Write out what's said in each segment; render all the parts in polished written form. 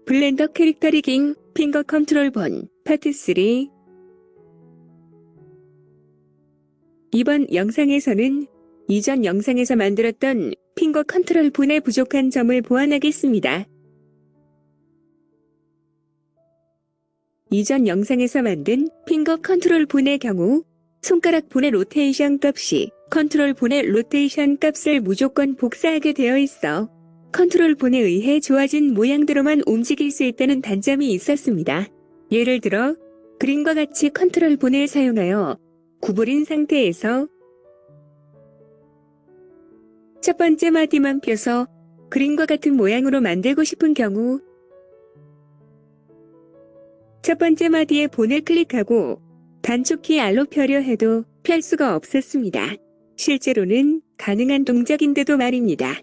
블렌더 캐릭터 리깅 핑거 컨트롤 본 파트 3. 이번 영상에서는 이전 영상에서 만들었던 핑거 컨트롤 본의 부족한 점을 보완하겠습니다. 이전 영상에서 만든 핑거 컨트롤 본의 경우 손가락 본의 로테이션 값이 컨트롤 본의 로테이션 값을 무조건 복사하게 되어 있어 컨트롤 본에 의해 주어진 모양대로만 움직일 수 있다는 단점이 있었습니다. 예를 들어 그림과 같이 컨트롤 본을 사용하여 구부린 상태에서 첫 번째 마디만 펴서 그림과 같은 모양으로 만들고 싶은 경우 첫 번째 마디에 본을 클릭하고 단축키 R로 펴려 해도 펼 수가 없었습니다. 실제로는 가능한 동작인데도 말입니다.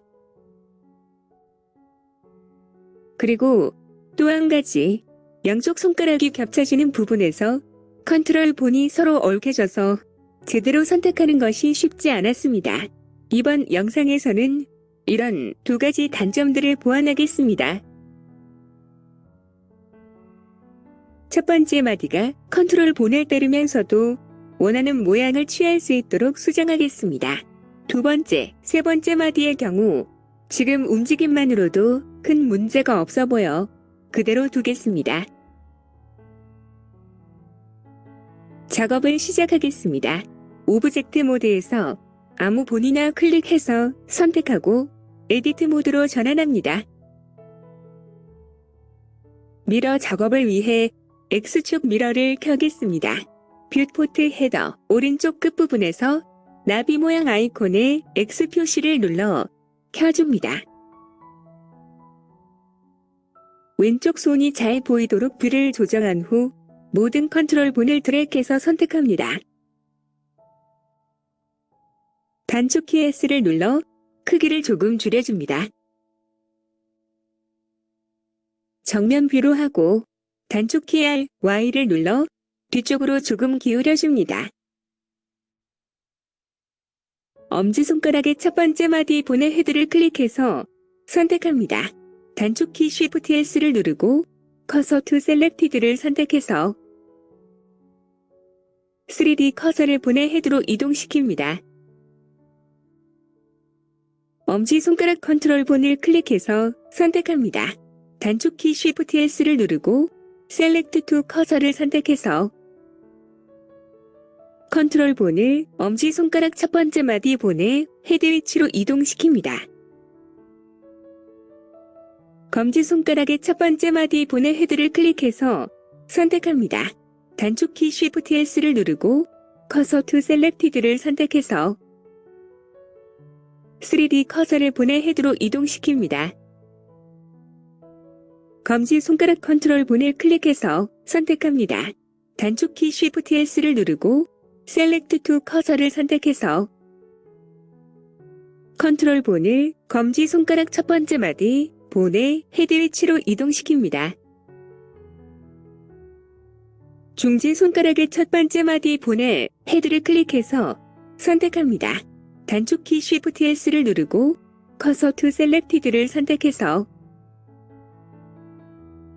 그리고 또 한 가지, 양쪽 손가락이 겹쳐지는 부분에서 컨트롤 본이 서로 얽혀져서 제대로 선택하는 것이 쉽지 않았습니다. 이번 영상에서는 이런 두 가지 단점들을 보완하겠습니다. 첫 번째 마디가 컨트롤 본을 때리면서도 원하는 모양을 취할 수 있도록 수정하겠습니다. 두 번째, 세 번째 마디의 경우 지금 움직임만으로도 큰 문제가 없어 보여 그대로 두겠습니다. 작업을 시작하겠습니다. 오브젝트 모드에서 아무 본이나 클릭해서 선택하고 에디트 모드로 전환합니다. 미러 작업을 위해 X축 미러를 켜겠습니다. 뷰포트 헤더 오른쪽 끝부분에서 나비 모양 아이콘에 X 표시를 눌러 켜줍니다. 왼쪽 손이 잘 보이도록 뷰를 조정한 후 모든 컨트롤 본을 드래그해서 선택합니다. 단축키 S를 눌러 크기를 조금 줄여줍니다. 정면 뷰로 하고 단축키 R, Y를 눌러 뒤쪽으로 조금 기울여줍니다. 엄지손가락의 첫 번째 마디 본의 헤드를 클릭해서 선택합니다. 단축키 Shift S를 누르고 커서 to Selected를 선택해서 3D 커서를 본의 헤드로 이동시킵니다. 엄지손가락 컨트롤 본을 클릭해서 선택합니다. 단축키 Shift S를 누르고 Select to 커서를 선택해서 컨트롤 본을 엄지손가락 첫 번째 마디 본의 헤드 위치로 이동시킵니다. 검지손가락의 첫 번째 마디 본의 헤드를 클릭해서 선택합니다. 단축키 Shift S를 누르고 커서 to Selected를 선택해서 3D 커서를 본의 헤드로 이동시킵니다. 검지손가락 컨트롤 본을 클릭해서 선택합니다. 단축키 Shift S를 누르고 Select to 커서를 선택해서 컨트롤 본을 검지손가락 첫 번째 마디 본의 헤드 위치로 이동시킵니다. 중지손가락의 첫 번째 마디 본의 헤드를 클릭해서 선택합니다. 단축키 Shift S를 누르고 커서 to Selected를 선택해서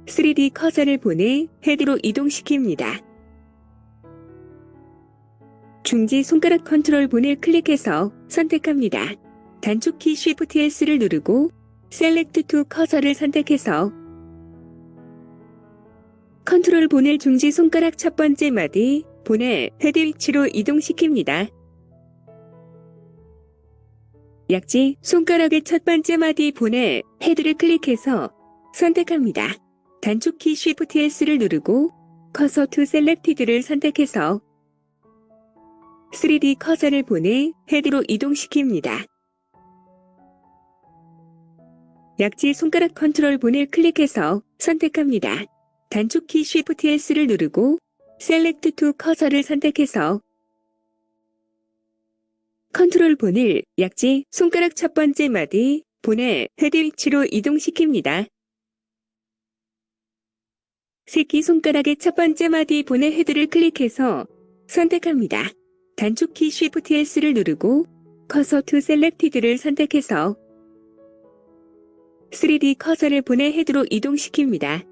3D 커서를 본의 헤드로 이동시킵니다. 중지손가락 컨트롤 본을 클릭해서 선택합니다. 단축키 Shift S를 누르고 Select to 커서를 선택해서 컨트롤 본을 중지손가락 첫 번째 마디 본의 헤드 위치로 이동시킵니다. 약지 손가락의 첫 번째 마디 본의 헤드를 클릭해서 선택합니다. 단축키 Shift S를 누르고 커서 to Selected를 선택해서 3D 커서를 본의 헤드로 이동시킵니다. 약지 손가락 컨트롤 본을 클릭해서 선택합니다. 단축키 Shift S를 누르고 Select to 커서를 선택해서 컨트롤 본을 약지 손가락 첫 번째 마디 본의 헤드 위치로 이동시킵니다. 새끼손가락의 첫 번째 마디 본의 헤드를 클릭해서 선택합니다. 단축키 Shift S를 누르고 커서 to Selected를 선택해서 3D 커서를 본의 헤드로 이동시킵니다.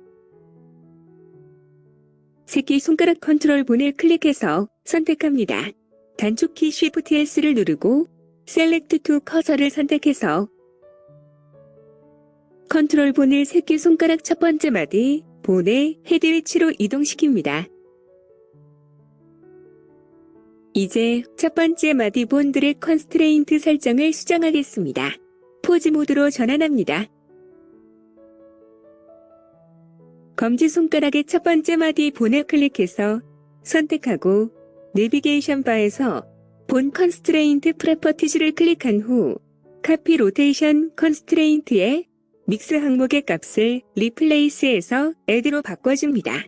새끼손가락 컨트롤 본을 클릭해서 선택합니다. 단축키 Shift S를 누르고 Select to 커서를 선택해서 컨트롤 본을 새끼손가락 첫 번째 마디 본의 헤드 위치로 이동시킵니다. 이제 첫 번째 마디 본들의 컨스트레인트 설정을 수정하겠습니다. 포즈 모드로 전환합니다. 검지손가락의 첫 번째 마디 본을 클릭해서 선택하고 내비게이션 바에서 본 컨스트레인트 프로퍼티즈를 클릭한 후 카피 로테이션 컨스트레인트의 믹스 항목의 값을 리플레이스에서 add로 바꿔줍니다.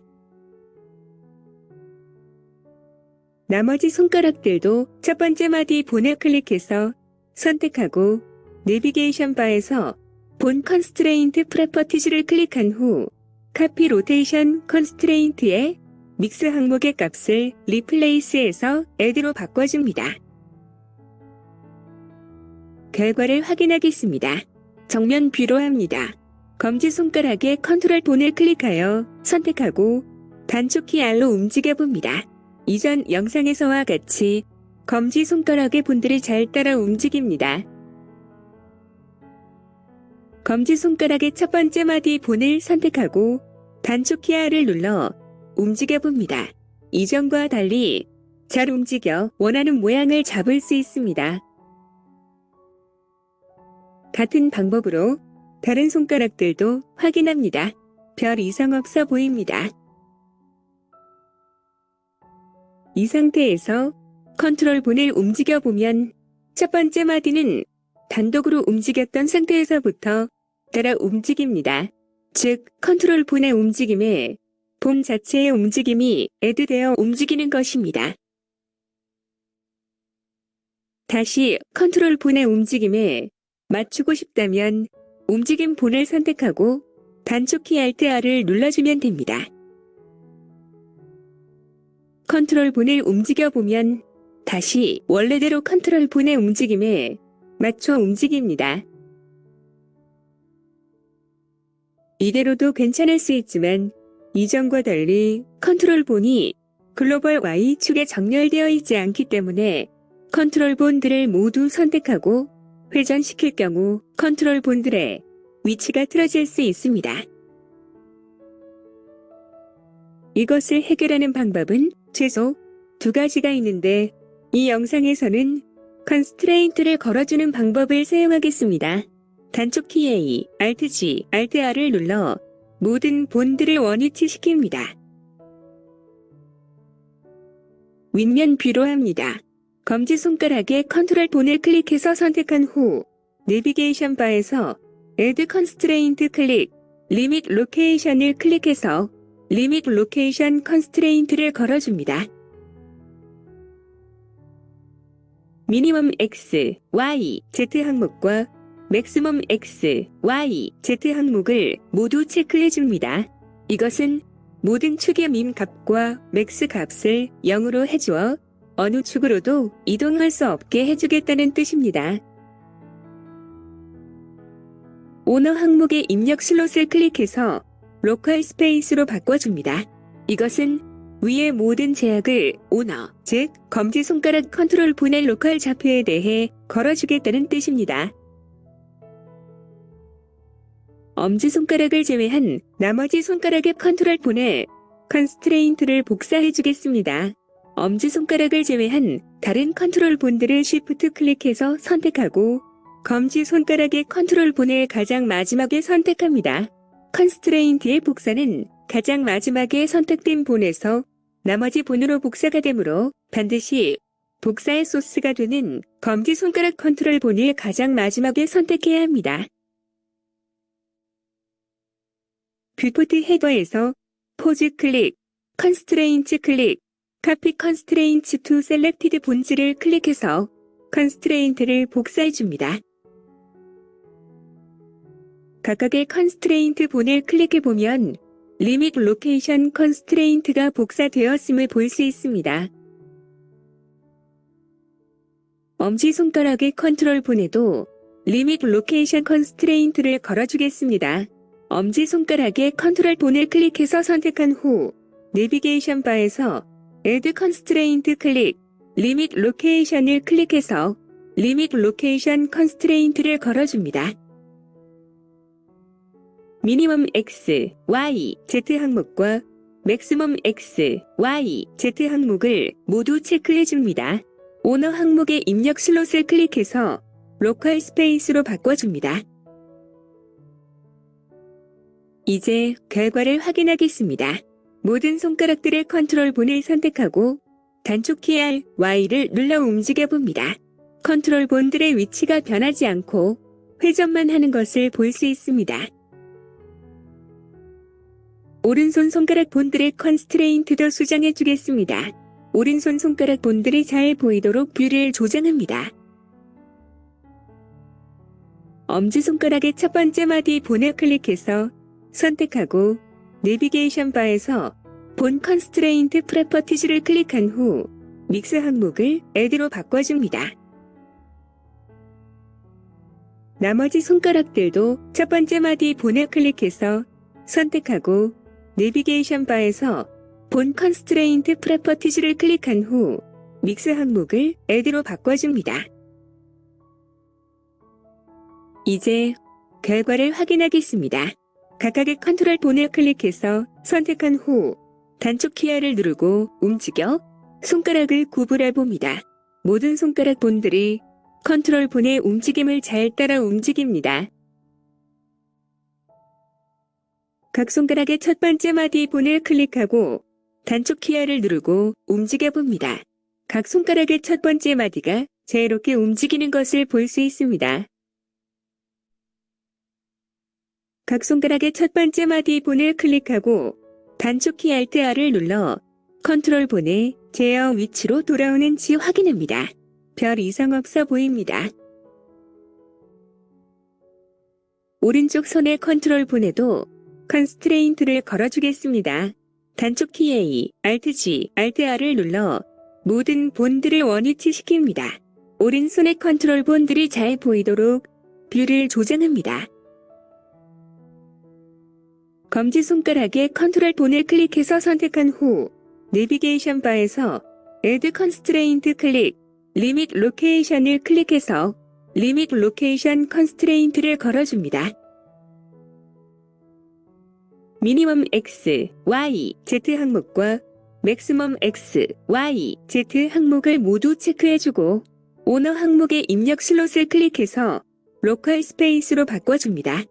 나머지 손가락들도 첫 번째 마디 본을 클릭해서 선택하고 내비게이션 바에서 본 컨스트레인트 프로퍼티즈를 클릭한 후 카피 로테이션 컨스트레인트의 믹스 항목의 값을 리플레이스에서 add로 바꿔줍니다. 결과를 확인하겠습니다. 정면 뷰로 합니다. 검지손가락의 컨트롤 본을 클릭하여 선택하고 단축키 R로 움직여봅니다. 이전 영상에서와 같이 검지손가락의 본들을 잘 따라 움직입니다. 검지손가락의 첫 번째 마디 본을 선택하고 단축키 R을 눌러 움직여봅니다. 이전과 달리 잘 움직여 원하는 모양을 잡을 수 있습니다. 같은 방법으로 다른 손가락들도 확인합니다. 별 이상 없어 보입니다. 이 상태에서 컨트롤 본을 움직여보면 첫 번째 마디는 단독으로 움직였던 상태에서부터 따라 움직입니다. 즉, 컨트롤 본의 움직임에 본 자체의 움직임이 애드되어 움직이는 것입니다. 다시 컨트롤 본의 움직임에 맞추고 싶다면 움직임 본을 선택하고 단축키 Alt R을 눌러주면 됩니다. 컨트롤 본을 움직여보면 다시 원래대로 컨트롤 본의 움직임에 맞춰 움직입니다. 이대로도 괜찮을 수 있지만 이전과 달리 컨트롤 본이 글로벌 Y축에 정렬되어 있지 않기 때문에 컨트롤 본들을 모두 선택하고 회전시킬 경우 컨트롤 본들의 위치가 틀어질 수 있습니다. 이것을 해결하는 방법은 최소 두 가지가 있는데 이 영상에서는 컨스트레인트를 걸어주는 방법을 사용하겠습니다. 단축키 A, Alt G, Alt R을 눌러 모든 본들을 원위치시킵니다. 윗면 뷰로 합니다. 검지손가락의 컨트롤 본을 클릭해서 선택한 후 내비게이션 바에서 Add Constraint 클릭, Limit Location을 클릭해서 Limit Location Constraint를 걸어줍니다. 미니멈 X, Y, Z 항목과 맥시멈 X, Y, Z 항목을 모두 체크해줍니다. 이것은 모든 축의 민 값과 맥스 값을 0으로 해주어 어느 축으로도 이동할 수 없게 해주겠다는 뜻입니다. 오너 항목의 입력 슬롯을 클릭해서 로컬 스페이스로 바꿔줍니다. 이것은 위의 모든 제약을 오너, 즉 검지손가락 컨트롤 본의 로컬 좌표에 대해 걸어주겠다는 뜻입니다. 엄지손가락을 제외한 나머지 손가락의 컨트롤 본에 컨스트레인트를 복사해주겠습니다. 엄지손가락을 제외한 다른 컨트롤 본들을 Shift 클릭해서 선택하고 검지손가락의 컨트롤 본을 가장 마지막에 선택합니다. 컨스트레인트의 복사는 가장 마지막에 선택된 본에서 나머지 본으로 복사가 되므로 반드시 복사의 소스가 되는 검지손가락 컨트롤 본을 가장 마지막에 선택해야 합니다. 뷰포트 헤더에서 포즈 클릭, 컨스트레인트 클릭, 카피 컨스트레인트 투 셀렉티드 본질을 클릭해서 컨스트레인트를 복사해줍니다. 각각의 컨스트레인트 본을 클릭해보면 리밋 로케이션 컨스트레인트가 복사되었음을 볼 수 있습니다. 엄지손가락의 컨트롤 본에도 리밋 로케이션 컨스트레인트를 걸어주겠습니다. 엄지손가락에 컨트롤 본을 클릭해서 선택한 후 내비게이션 바에서 Add Constraint 클릭, 리밋 로케이션을 클릭해서 리밋 로케이션 컨스트레인트를 걸어줍니다. 미니멈 X, Y, Z 항목과 맥시멈 X, Y, Z 항목을 모두 체크해줍니다. 오너 항목의 입력 슬롯을 클릭해서 로컬 스페이스로 바꿔줍니다. 이제 결과를 확인하겠습니다. 모든 손가락들의 컨트롤 본을 선택하고 단축키 R, Y를 눌러 움직여봅니다. 컨트롤 본들의 위치가 변하지 않고 회전만 하는 것을 볼 수 있습니다. 오른손 손가락 본들의 컨스트레인트도 수정해 주겠습니다. 오른손 손가락 본들이 잘 보이도록 뷰를 조정합니다. 엄지손가락의 첫 번째 마디 본을 클릭해서 선택하고 내비게이션 바에서 본 컨스트레인트 프로퍼티즈를 클릭한 후 믹스 항목을 Add로 바꿔줍니다. 나머지 손가락들도 첫 번째 마디 본을 클릭해서 선택하고 내비게이션 바에서 본 컨스트레인트 프로퍼티즈를 클릭한 후 믹스 항목을 Add로 바꿔줍니다. 이제 결과를 확인하겠습니다. 각각의 컨트롤 본을 클릭해서 선택한 후 단축키 R을 누르고 움직여 손가락을 구분해 봅니다. 모든 손가락 본들이 컨트롤 본의 움직임을 잘 따라 움직입니다. 각 손가락의 첫 번째 마디 본을 클릭하고 단축키 R을 누르고 움직여 봅니다. 각 손가락의 첫 번째 마디가 자유롭게 움직이는 것을 볼 수 있습니다. 각 손가락의 첫 번째 마디 본을 클릭하고 단축키 Alt R을 눌러 컨트롤 본의 제어 위치로 돌아오는지 확인합니다. 별 이상 없어 보입니다. 오른쪽 손의 컨트롤 본에도 컨스트레인트를 걸어주겠습니다. 단축키 A, Alt G, Alt R을 눌러 모든 본들을 원위치시킵니다. 오른손의 컨트롤 본들이 잘 보이도록 뷰를 조정합니다. 검지손가락에 컨트롤 본을 클릭해서 선택한 후 내비게이션 바에서 Add Constraint 클릭, 리밋 로케이션을 클릭해서 리밋 로케이션 컨스트레인트를 걸어줍니다. 미니멈 X, Y, Z 항목과 맥시멈 X, Y, Z 항목을 모두 체크해주고 오너 항목의 입력 슬롯을 클릭해서 로컬 스페이스로 바꿔줍니다.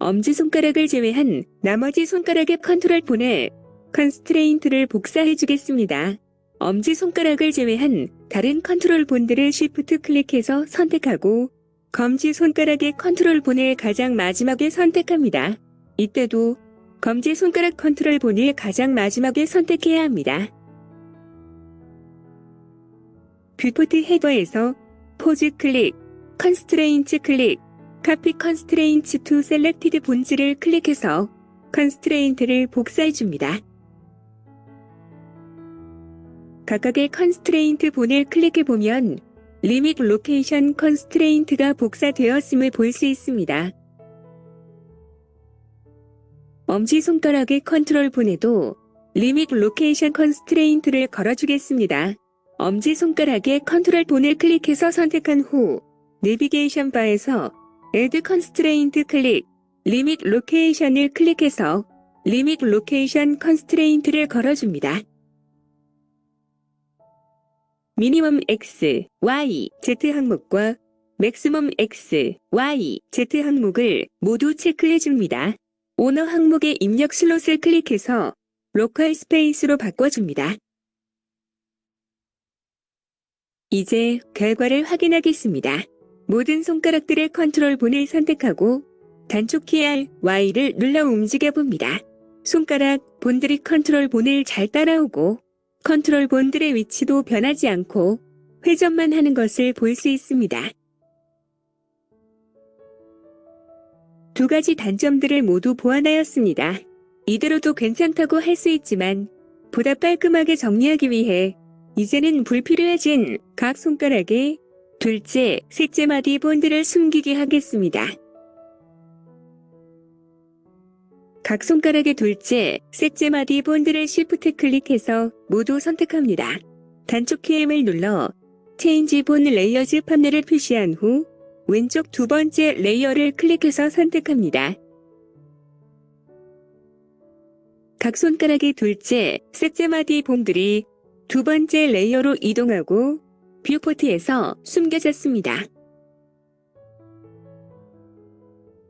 엄지손가락을 제외한 나머지 손가락의 컨트롤 본에 컨스트레인트를 복사해주겠습니다. 엄지손가락을 제외한 다른 컨트롤 본들을 Shift 클릭해서 선택하고 검지손가락의 컨트롤 본을 가장 마지막에 선택합니다. 이때도 검지손가락 컨트롤 본을 가장 마지막에 선택해야 합니다. 뷰포트 헤더에서 포즈 클릭, 컨스트레인트 클릭, 카피 컨스트레인트 투 셀렉티드 본질을 클릭해서 컨스트레인트를 복사해줍니다. 각각의 컨스트레인트 본을 클릭해보면 리밋 로케이션 컨스트레인트가 복사되었음을 볼 수 있습니다. 엄지손가락의 컨트롤 본에도 리밋 로케이션 컨스트레인트를 걸어주겠습니다. 엄지손가락의 컨트롤 본을 클릭해서 선택한 후 내비게이션 바에서 Add Constraint 클릭, 리밋 로케이션을 클릭해서 리밋 로케이션 컨스트레인트를 걸어줍니다. 미니멈 X, Y, Z 항목과 맥시멈 X, Y, Z 항목을 모두 체크해줍니다. 오너 항목의 입력 슬롯을 클릭해서 로컬 스페이스로 바꿔줍니다. 이제 결과를 확인하겠습니다. 모든 손가락들의 컨트롤 본을 선택하고 단축키 R, Y를 눌러 움직여봅니다. 손가락 본들이 컨트롤 본을 잘 따라오고 컨트롤 본들의 위치도 변하지 않고 회전만 하는 것을 볼 수 있습니다. 두 가지 단점들을 모두 보완하였습니다. 이대로도 괜찮다고 할 수 있지만 보다 깔끔하게 정리하기 위해 이제는 불필요해진 각 손가락의 둘째, 셋째 마디 본드를 숨기게 하겠습니다. 각 손가락의 둘째, 셋째 마디 본드를 Shift 클릭해서 모두 선택합니다. 단축 키임을 눌러 체인지 본 레이어즈 판넬을 표시한 후 왼쪽 두 번째 레이어를 클릭해서 선택합니다. 각 손가락의 둘째, 셋째 마디 본들이 두 번째 레이어로 이동하고 뷰포트에서 숨겨졌습니다.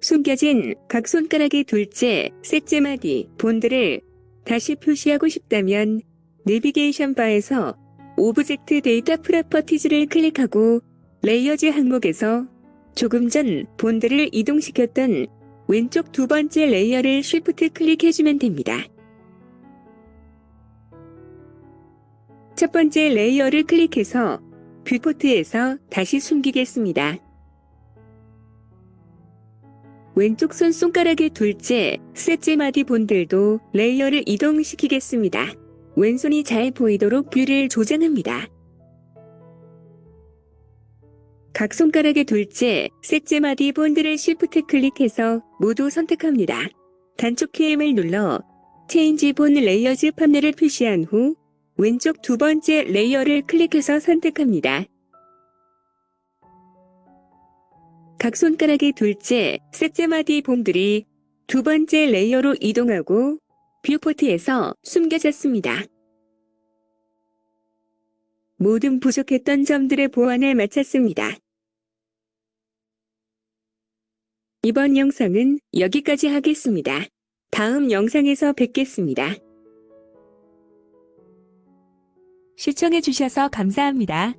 숨겨진 각 손가락의 둘째, 셋째 마디 본드를 다시 표시하고 싶다면 내비게이션 바에서 오브젝트 데이터 프로퍼티즈를 클릭하고 레이어즈 항목에서 조금 전 본드를 이동시켰던 왼쪽 두 번째 레이어를 Shift 클릭해주면 됩니다. 첫 번째 레이어를 클릭해서 뷰포트에서 다시 숨기겠습니다. 왼쪽 손가락의 둘째, 셋째 마디 본들도 레이어를 이동시키겠습니다. 왼손이 잘 보이도록 뷰를 조정합니다. 각 손가락의 둘째, 셋째 마디 본드를 Shift 클릭해서 모두 선택합니다. 단축 키임을 눌러 체인지 본 레이어즈 판넬을 표시한 후 왼쪽 두 번째 레이어를 클릭해서 선택합니다. 각 손가락의 둘째, 셋째 마디 본들이 두 번째 레이어로 이동하고 뷰포트에서 숨겨졌습니다. 모든 부족했던 점들의 보완을 마쳤습니다. 이번 영상은 여기까지 하겠습니다. 다음 영상에서 뵙겠습니다. 시청해주셔서 감사합니다.